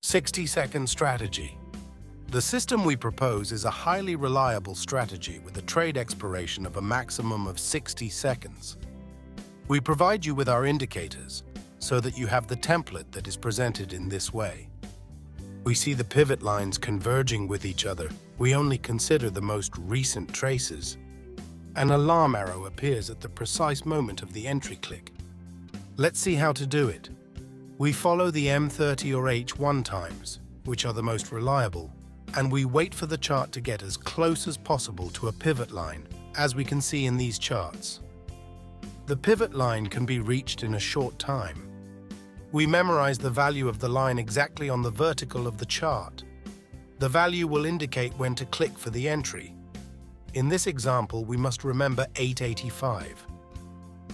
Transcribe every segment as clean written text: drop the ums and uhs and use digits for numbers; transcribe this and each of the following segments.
60-second strategy. The system we propose is a highly reliable strategy with a trade expiration of a maximum of 60 seconds. We provide you with our indicators so that you have the template that is presented in this way. We see the pivot lines converging with each other. We only consider the most recent traces. An alarm arrow appears at the precise moment of the entry click. Let's see how to do it. We follow the M30 or H1 times, which are the most reliable, and we wait for the chart to get as close as possible to a pivot line, as we can see in these charts. The pivot line can be reached in a short time. We memorize the value of the line exactly on the vertical of the chart. The value will indicate when to click for the entry. In this example, we must remember 885.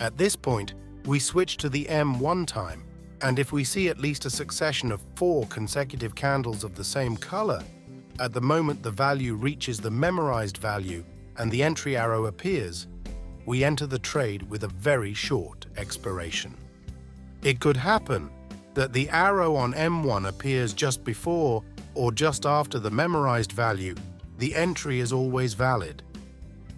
At this point, we switch to the M1 time, and if we see at least a succession of 4 consecutive candles of the same color, at the moment the value reaches the memorized value and the entry arrow appears, we enter the trade with a very short expiration. It could happen that the arrow on M1 appears just before or just after the memorized value. The entry is always valid.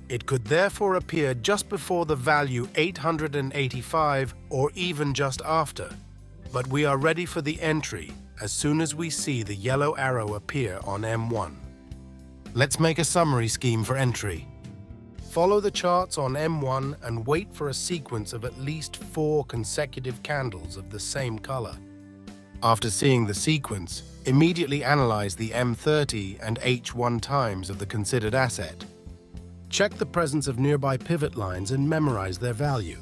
It could therefore appear just before the value 885 or even just after. But we are ready for the entry as soon as we see the yellow arrow appear on M1. Let's make a summary scheme for entry. Follow the charts on M1 and wait for a sequence of at least 4 consecutive candles of the same color. After seeing the sequence, immediately analyze the M30 and H1 times of the considered asset. Check the presence of nearby pivot lines and memorize their value.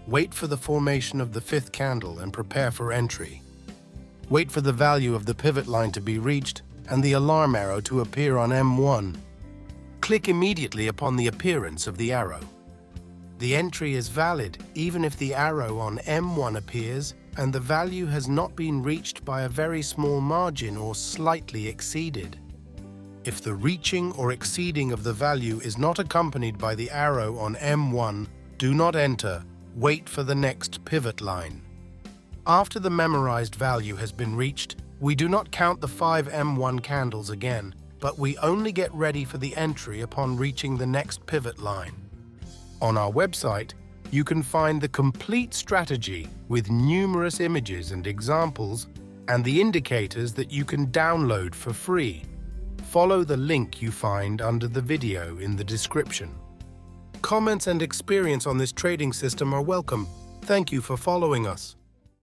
Wait for the formation of the 5th candle and prepare for entry. Wait for the value of the pivot line to be reached and the alarm arrow to appear on M1. Click immediately upon the appearance of the arrow. The entry is valid even if the arrow on M1 appears and the value has not been reached by a very small margin or slightly exceeded. If the reaching or exceeding of the value is not accompanied by the arrow on M1, do not enter. Wait for the next pivot line. After the memorized value has been reached, we do not count the 5 M1 candles again, but we only get ready for the entry upon reaching the next pivot line. On our website, you can find the complete strategy with numerous images and examples and the indicators that you can download for free. Follow the link you find under the video in the description. Comments and experience on this trading system are welcome. Thank you for following us.